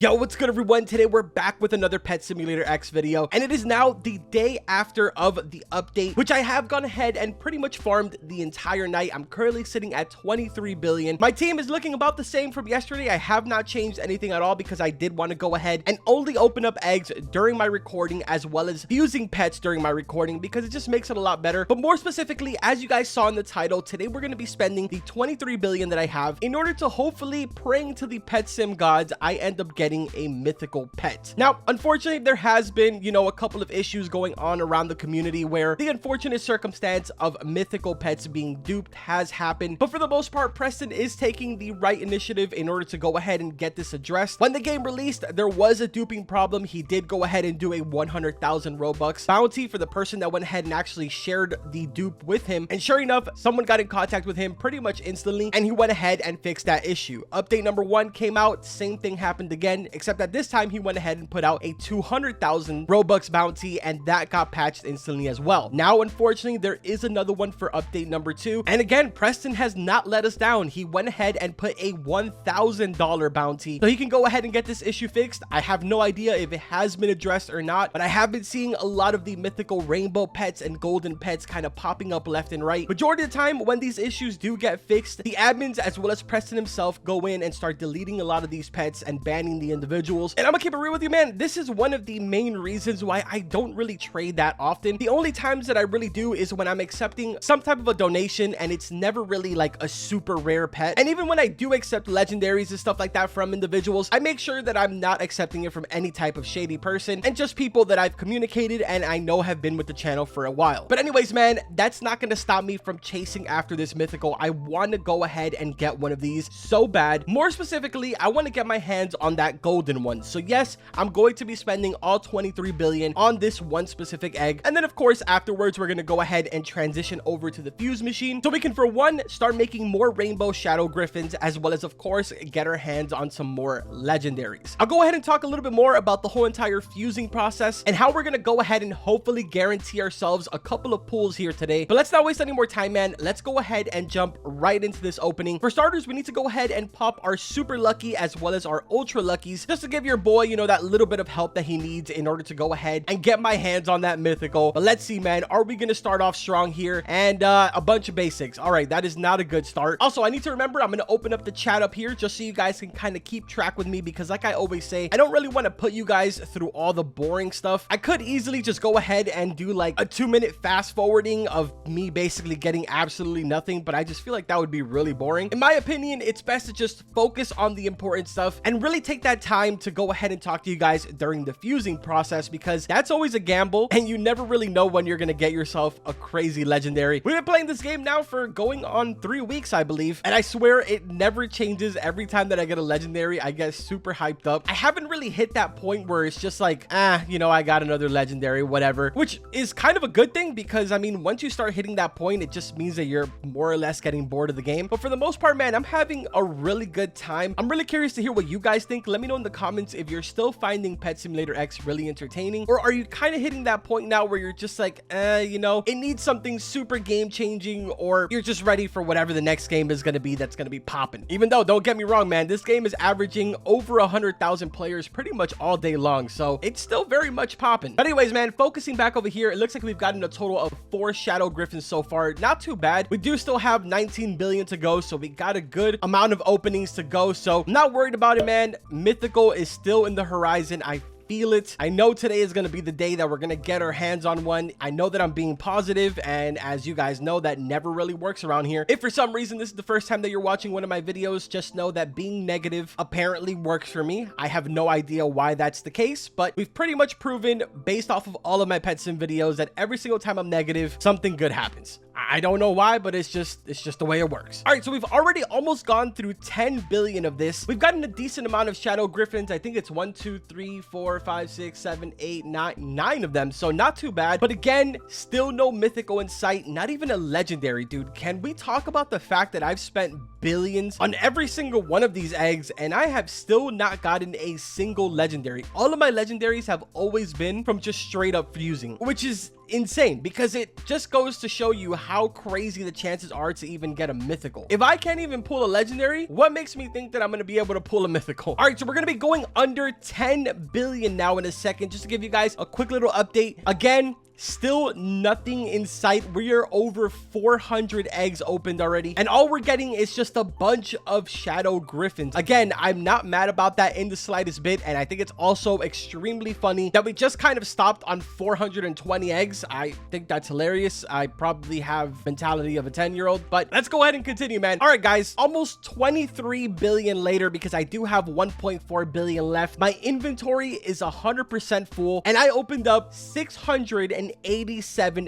Yo, what's good everyone? Today we're back with another Pet Simulator X video, and it is now the day after of the update, which I have gone ahead and pretty much farmed the entire night. I'm currently sitting at 23 billion. My team is looking about the same from yesterday. I have not changed anything at all because I did want to go ahead and only open up eggs during my recording, as well as fusing pets during my recording, because it just makes it a lot better. But more specifically, as you guys saw in the title, today we're going to be spending the 23 billion that I have in order to hopefully, praying to the pet sim gods, I end up getting a mythical pet. Now, unfortunately, there has been, a couple of issues going on around the community where the unfortunate circumstance of mythical pets being duped has happened. But for the most part, Preston is taking the right initiative in order to go ahead and get this addressed. When the game released, there was a duping problem. He did go ahead and do a 100,000 Robux bounty for the person that went ahead and actually shared the dupe with him. And sure enough, someone got in contact with him pretty much instantly, and he went ahead and fixed that issue. Update number 1 came out, same thing happened again, except that this time he went ahead and put out a 200,000 Robux bounty, and that got patched instantly as well. Now, unfortunately, there is another one for update number 2. And again, Preston has not let us down. He went ahead and put a $1,000 bounty so he can go ahead and get this issue fixed. I have no idea if it has been addressed or not, but I have been seeing a lot of the mythical rainbow pets and golden pets kind of popping up left and right. Majority of the time, when these issues do get fixed, the admins as well as Preston himself go in and start deleting a lot of these pets and banning the individuals. And I'm gonna keep it real with you, man. This is one of the main reasons why I don't really trade that often. The only times that I really do is when I'm accepting some type of a donation, and it's never really like a super rare pet. And even when I do accept legendaries and stuff like that from individuals, I make sure that I'm not accepting it from any type of shady person, and just people that I've communicated and I know have been with the channel for a while. But anyways, man, that's not gonna stop me from chasing after this mythical. I want to go ahead and get one of these so bad. More specifically, I want to get my hands on that golden one. So yes, I'm going to be spending all 23 billion on this one specific egg, and then of course afterwards we're going to go ahead and transition over to the fuse machine so we can, for one, start making more rainbow shadow griffins, as well as of course get our hands on some more legendaries. I'll go ahead and talk a little bit more about the whole entire fusing process and how we're going to go ahead and hopefully guarantee ourselves a couple of pulls here today. But let's not waste any more time, man. Let's go ahead and jump right into this opening. For starters, we need to go ahead and pop our super lucky as well as our ultra luckies, just to give your boy, that little bit of help that he needs in order to go ahead and get my hands on that mythical. But let's see, man, are we going to start off strong here? And a bunch of basics. All right, that is not a good start. Also, I need to remember, I'm going to open up the chat up here just so you guys can kind of keep track with me, because like I always say, I don't really want to put you guys through all the boring stuff. I could easily just go ahead and do like a 2-minute fast forwarding of me basically getting absolutely nothing, but I just feel like that would be really boring. In my opinion, it's best to just focus on the important stuff and really take that time to go ahead and talk to you guys during the fusing process, because that's always a gamble and you never really know when you're gonna get yourself a crazy legendary. We've been playing this game now for going on 3 weeks, I believe, and I swear it never changes. Every time that I get a legendary, I get super hyped up. I haven't really hit that point where it's just like, I got another legendary, whatever, which is kind of a good thing, because I mean, once you start hitting that point, it just means that you're more or less getting bored of the game. But for the most part, man, I'm having a really good time. I'm really curious to hear what you guys think. Let me know in the comments if you're still finding Pet Simulator X really entertaining, or are you kind of hitting that point now where you're just like, it needs something super game changing, or you're just ready for whatever the next game is going to be that's going to be popping. Even though, don't get me wrong, man, this game is averaging over 100,000 players pretty much all day long, so it's still very much popping. But anyways, man, focusing back over here, it looks like we've gotten a total of 4 shadow griffins so far. Not too bad. We do still have 19 billion to go, so we got a good amount of openings to go, so I'm not worried about it, man. Mythical is still in the horizon. I feel it. I know today is going to be the day that we're going to get our hands on one. I know that I'm being positive, and as you guys know, that never really works around here. If for some reason this is the first time that you're watching one of my videos, just know that being negative apparently works for me. I have no idea why that's the case, but we've pretty much proven based off of all of my Pet Sim videos that every single time I'm negative, something good happens. I don't know why, but it's just the way it works. All right, so we've already almost gone through 10 billion of this. We've gotten a decent amount of shadow griffins. I think it's 1, 2, 3, 4, 5, 6, 7, 8, 9 of them, so not too bad. But again, still no mythical in sight, not even a legendary, dude. Can we talk about the fact that I've spent billions on every single one of these eggs, and I have still not gotten a single legendary? All of my legendaries have always been from just straight up fusing, which is insane because it just goes to show you how crazy the chances are to even get a mythical. If I can't even pull a legendary, what makes me think that I'm going to be able to pull a mythical? All right, so we're going to be going under 10 billion now in a second, just to give you guys a quick little update. Again, still nothing in sight. We are over 400 eggs opened already, and all we're getting is just a bunch of shadow griffins. Again, I'm not mad about that in the slightest bit, and I think it's also extremely funny that we just kind of stopped on 420 eggs. I think that's hilarious. I probably have mentality of a 10-year-old, but let's go ahead and continue, man. All right, guys, almost 23 billion later, because I do have 1.4 billion left. My inventory is 100% full, and I opened up 687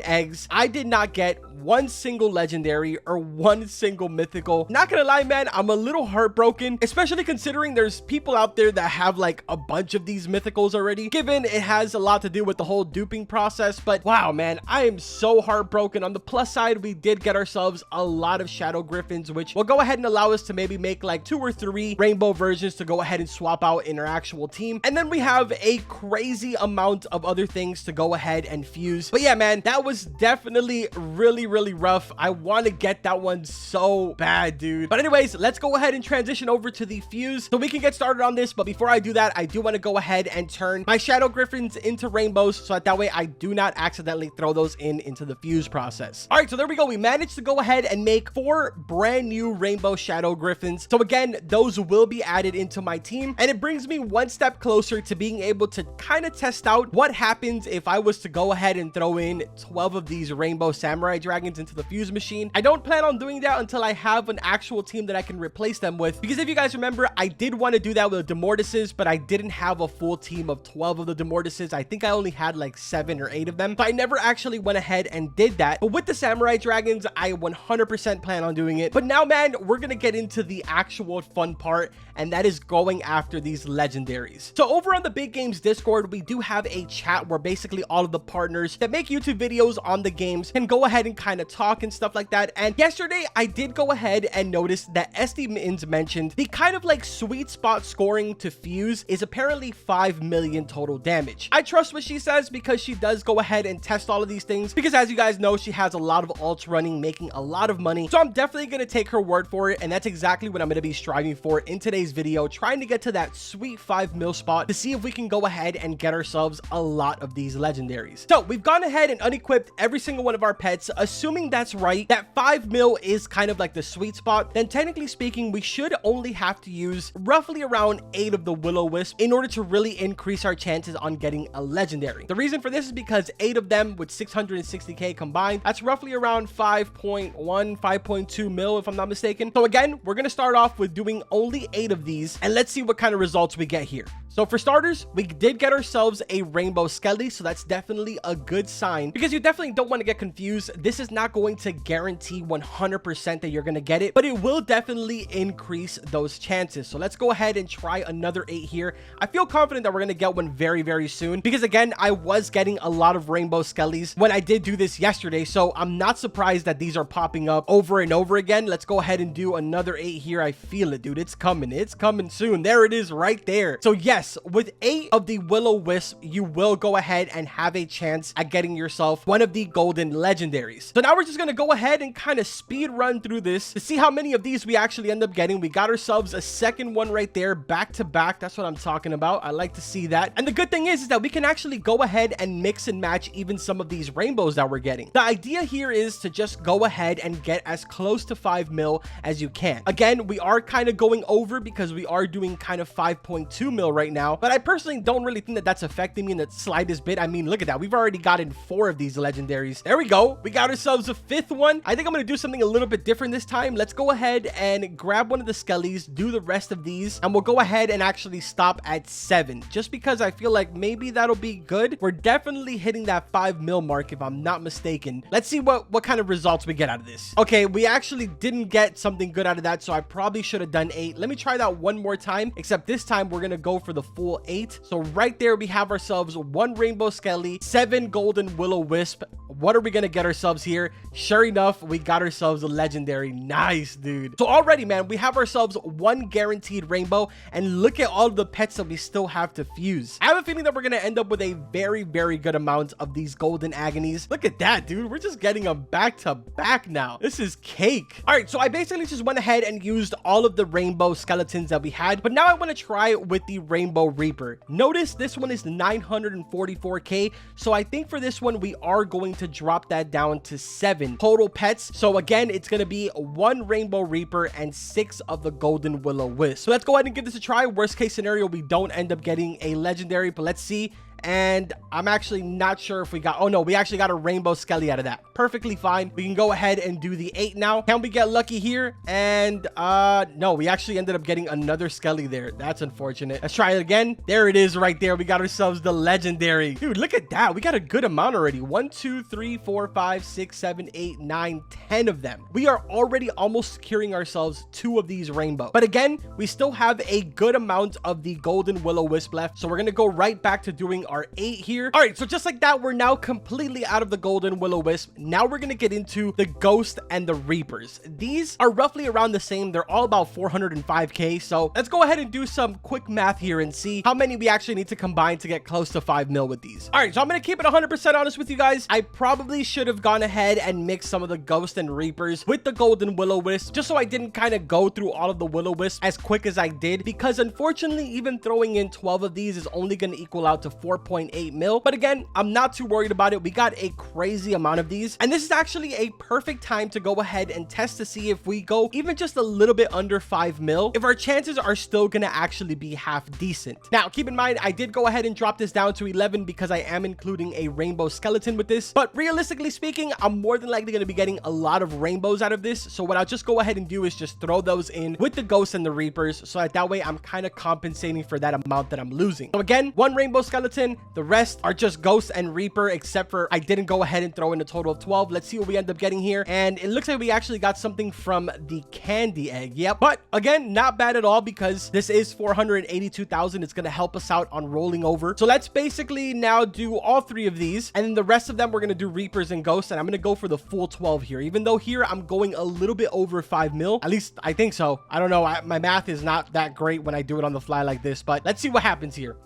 eggs. I did not get one single legendary or one single mythical. Not gonna lie, man, I'm a little heartbroken, especially considering there's people out there that have like a bunch of these mythicals already, given it has a lot to do with the whole duping process. But wow, man, I am so heartbroken. On the plus side, we did get ourselves a lot of shadow griffins, which will go ahead and allow us to maybe make like 2 or 3 rainbow versions to go ahead and swap out in our actual team. And then we have a crazy amount of other things to go ahead and fuse. But yeah, man, that was definitely really rough. I want to get that one so bad, dude. But anyways, let's go ahead and transition over to the fuse so we can get started on this. But before I do that, I do want to go ahead and turn my shadow griffins into rainbows so that way I do not accidentally throw those into the fuse process. All right, so there we go. We managed to go ahead and make 4 brand new rainbow shadow griffins. So again, those will be added into my team, and it brings me one step closer to being able to kind of test out what happens if I was to go ahead and throw in 12 of these rainbow samurai dragons into the fuse machine. I don't plan on doing that until I have an actual team that I can replace them with, because if you guys remember, I did want to do that with the Demortises, but I didn't have a full team of 12 of the Demortises. I think I only had like 7 or 8 of them, so I never actually went ahead and did that. But with the samurai dragons, I 100% plan on doing it. But now, man, we're gonna get into the actual fun part, and that is going after these legendaries. So over on the Big Games Discord, we do have a chat where basically all of the partners that make YouTube videos on the games can go ahead and kind of talk and stuff like that. And yesterday, I did go ahead and notice that SD Mittens mentioned the kind of like sweet spot scoring to fuse is apparently 5 million total damage. I trust what she says because she does go ahead and test all of these things, because as you guys know, she has a lot of alts running, making a lot of money. So I'm definitely going to take her word for it, and that's exactly what I'm going to be striving for in today's video, trying to get to that sweet 5 mil spot to see if we can go ahead and get ourselves a lot of these legendaries. So we've gone ahead and unequipped every single one of our pets. Assuming that's right, that 5 mil is kind of like the sweet spot, then technically speaking, we should only have to use roughly around 8 of the Will-O-Wisp in order to really increase our chances on getting a legendary. The reason for this is because 8 of them with 660k combined, that's roughly around 5.1, 5.2 mil if I'm not mistaken. So again, we're going to start off with doing only 8 of these, and let's see what kind of results we get here. So for starters, we did get ourselves a rainbow skelly, so that's definitely a good sign, because you definitely don't want to get confused. This is not going to guarantee 100% that you're going to get it, but it will definitely increase those chances. So let's go ahead and try another 8 here. I feel confident that we're going to get one very soon, because again, I was getting a lot of rainbow skellies when I did do this yesterday, so I'm not surprised that these are popping up over and over again. Let's go ahead and do another 8 here. I feel it, dude. It's coming soon. There it is right there. So yes, with 8 of the Will-O-Wisp, you will go ahead and have a chance at getting yourself one of the golden legendaries. So now we're just going to go ahead and kind of speed run through this to see how many of these we actually end up getting. We got ourselves a second one right there, back to back. That's what I'm talking about. I like to see that. And the good thing is that we can actually go ahead and mix and match even some of these rainbows that we're getting. The idea here is to just go ahead and get as close to 5 mil as you can. Again, we are kind of going over because we are doing kind of 5.2 mil right now, but I personally don't really think that that's affecting me in the slightest bit. I mean, look at that. We've already gotten 4 of these legendaries. There we go. We got ourselves a 5th one. I think I'm going to do something a little bit different this time. Let's go ahead and grab one of the skellies, do the rest of these, and we'll go ahead and actually stop at 7, just because I feel like maybe that'll be good. We're definitely hitting that 5 mil mark if I'm not mistaken. Let's see what kind of results we get out of this. Okay, we actually didn't get something good out of that, so I probably should have done 8. Let me try that one more time, except this time we're going to go for the full 8. So right there, we have ourselves 1 rainbow skelly, 7 golden Will-O-Wisp. what are we gonna get ourselves here? Sure enough, we got ourselves a legendary. Nice, dude. So already, man, we have ourselves one guaranteed rainbow, and look at all the pets that we still have to fuse. I have a feeling that we're gonna end up with a very, very good amount of these golden agonies. Look at that, dude. We're just getting them back to back now. This is cake. All right, so I basically just went ahead and used all of the rainbow skeletons that we had, but now I want to try with the rainbow reaper. Notice this one is 944k, so I think for this one we are going to drop that down to 7 total pets. So again, it's going to be 1 rainbow reaper and 6 of the golden will-o-wisp. So let's go ahead and give this a try. Worst case scenario, we don't end up getting a legendary, but let's see. And I'm actually not sure if we got, oh no, we actually got a rainbow skelly out of that. Perfectly fine. We can go ahead and do the 8 now. Can we get lucky here? And no, we actually ended up getting another skelly there. That's unfortunate. Let's try it again. There it is right there. We got ourselves the legendary. Dude, look at that. We got a good amount already. 1, 2, 3, 4, 5, 6, 7, 8, 9, 10 of them. We are already almost securing ourselves 2 of these rainbow. But again, we still have a good amount of the golden will-o-wisp left. So we're going to go right back to doing our 8 here. All right, so just like that, we're now completely out of the golden will-o-wisp. Now we're gonna get into the ghost and the reapers. These are roughly around the same. They're all about 405k. So let's go ahead and do some quick math here and see how many we actually need to combine to get close to 5 mil with these. All right, so I'm gonna keep it 100% honest with you guys. I probably should have gone ahead and mixed some of the ghost and reapers with the golden will-o-wisp, just so I didn't kind of go through all of the will-o-wisp as quick as I did, because unfortunately, even throwing in 12 of these is only going to equal out to 4.8 mil. But again, I'm not too worried about it. We got a crazy amount of these, and this is actually a perfect time to go ahead and test to see if we go even just a little bit under 5 mil, if our chances are still gonna actually be half decent. Now keep in mind, I did go ahead and drop this down to 11 because I am including a rainbow skeleton with this, but realistically speaking, I'm more than likely going to be getting a lot of rainbows out of this. So what I'll just go ahead and do is just throw those in with the ghosts and the reapers, so that way I'm kind of compensating for that amount that I'm losing. So again, 1 rainbow skeleton, the rest are just ghost and reaper, except for I didn't go ahead and throw in a total of 12. Let's see what we end up getting here. And it looks like we actually got something from the candy egg. Yep. But again, not bad at all, because this is 482,000. It's going to help us out on rolling over. So let's basically now do all 3 of these, and then the rest of them we're going to do reapers and ghosts, and I'm going to go for the full 12 here, even though here I'm going a little bit over 5 mil. At least I think so. I don't know. My math is not that great when I do it on the fly like this, but let's see what happens here.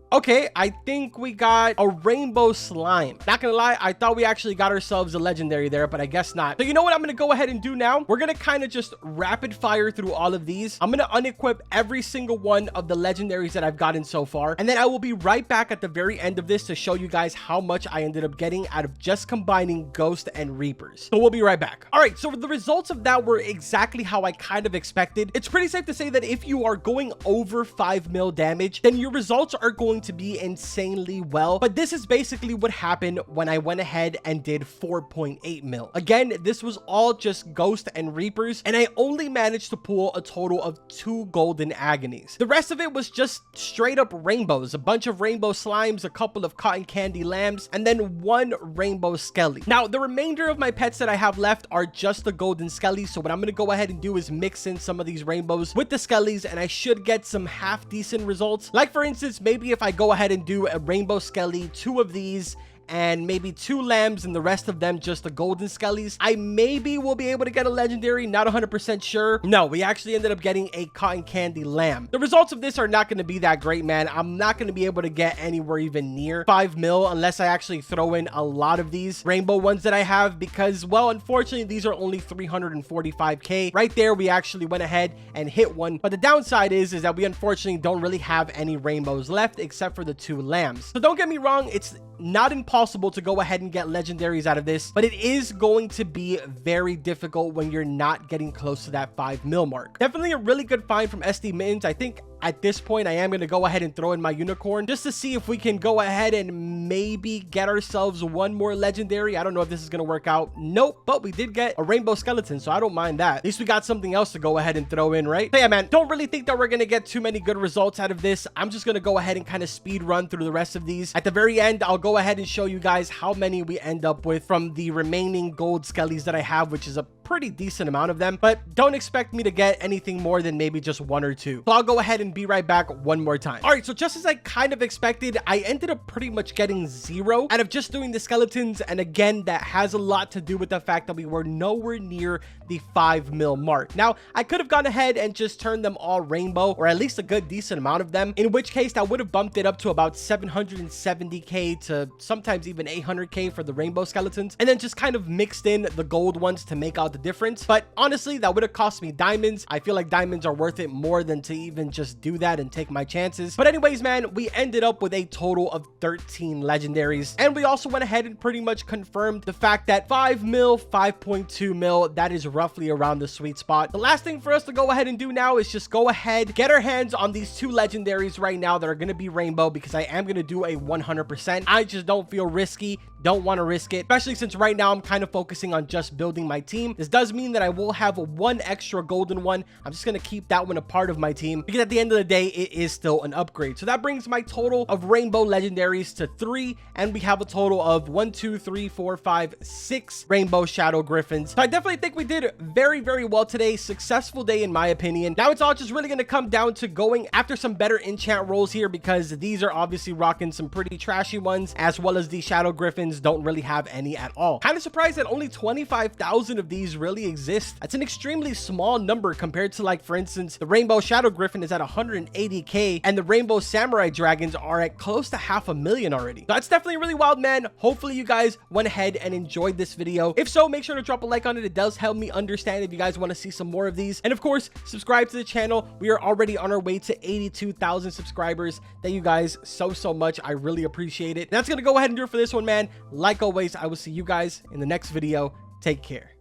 Okay, I think we got a rainbow slime. Not gonna lie, I thought we actually got ourselves a legendary there, but I guess not. So you know what I'm gonna go ahead and do now? We're gonna kind of just rapid fire through all of these. I'm gonna unequip every single one of the legendaries that I've gotten so far, and then I will be right back at the very end of this to show you guys how much I ended up getting out of just combining ghost and reapers. So we'll be right back. All right, so the results of that were exactly how I kind of expected. It's pretty safe to say that if you are going over 5 mil damage, then your results are going to be insanely well. But this is basically what happened when I went ahead and did 4.8 mil. Again, this was all just ghost and reapers, and I only managed to pull a total of 2 golden agonies. The rest of it was just straight up rainbows, a bunch of rainbow slimes, a couple of cotton candy lambs, and then 1 rainbow skelly. Now the remainder of my pets that I have left are just the golden skellies, so what I'm going to go ahead and do is mix in some of these rainbows with the skellies, and I should get some half decent results. Like for instance, maybe if I go ahead and do a rainbow skelly, 2 of these, and maybe 2 lambs, and the rest of them just the golden skellies, I maybe will be able to get a legendary. Not 100% sure. No, we actually ended up getting a cotton candy lamb. The results of this are not going to be that great, man. I'm not going to be able to get anywhere even near 5 mil unless I actually throw in a lot of these rainbow ones that I have, because, well, unfortunately, these are only 345k. Right there, we actually went ahead and hit one, but the downside is that we unfortunately don't really have any rainbows left except for the 2 lambs. So don't get me wrong, it's not impossible to go ahead and get legendaries out of this, but it is going to be very difficult when you're not getting close to that 5 mil mark. Definitely a really good find from SD Mittens. I think at this point I am going to go ahead and throw in my unicorn just to see if we can go ahead and maybe get ourselves 1 more legendary. I don't know if this is going to work out. Nope, but we did get a rainbow skeleton, so I don't mind that. At least we got something else to go ahead and throw in, right? So yeah, man, don't really think that we're going to get too many good results out of this. I'm just going to go ahead and kind of speed run through the rest of these. At the very end, I'll go ahead and show you guys how many we end up with from the remaining gold skellies that I have, which is a pretty decent amount of them, but don't expect me to get anything more than maybe just one or two. So I'll go ahead and be right back one more time. All right, so just as I kind of expected, I ended up pretty much getting 0 out of just doing the skeletons. And again, that has a lot to do with the fact that we were nowhere near the 5 mil mark. Now, I could have gone ahead and just turned them all rainbow, or at least a good decent amount of them, in which case that would have bumped it up to about 770k to sometimes even 800k for the rainbow skeletons, and then just kind of mixed in the gold ones to make out the difference. But honestly, that would have cost me diamonds. I feel like diamonds are worth it more than to even just do that and take my chances. But anyways, man, we ended up with a total of 13 legendaries, and we also went ahead and pretty much confirmed the fact that 5 mil, 5.2 mil, that is roughly around the sweet spot. The last thing for us to go ahead and do now is just go ahead, get our hands on these 2 legendaries right now that are going to be rainbow, because I am going to do a 100%. I just don't feel risky, don't want to risk it, especially since right now I'm kind of focusing on just building my team. This does mean that I will have one extra golden one. I'm just going to keep that one a part of my team, because at the end of the day, it is still an upgrade. So that brings my total of rainbow legendaries to 3, and we have a total of 1, 2, 3, 4, 5, 6 rainbow shadow griffins. So I definitely think we did very, very well today. Successful day in my opinion. Now it's all just really going to come down to going after some better enchant rolls here, because these are obviously rocking some pretty trashy ones, as well as the shadow griffins don't really have any at all. Kind of surprised that only 25,000 of these really exist. That's an extremely small number compared to, like, for instance, the rainbow shadow griffin is at 180k, and the rainbow samurai dragons are at close to 500,000 already. So that's definitely really wild, man. Hopefully you guys went ahead and enjoyed this video. If so, make sure to drop a like on it. It does help me understand if you guys want to see some more of these. And of course, subscribe to the channel. We are already on our way to 82,000 subscribers. Thank you guys so much. I really appreciate it. That's gonna go ahead and do it for this one, man. Like always, I will see you guys in the next video. Take care.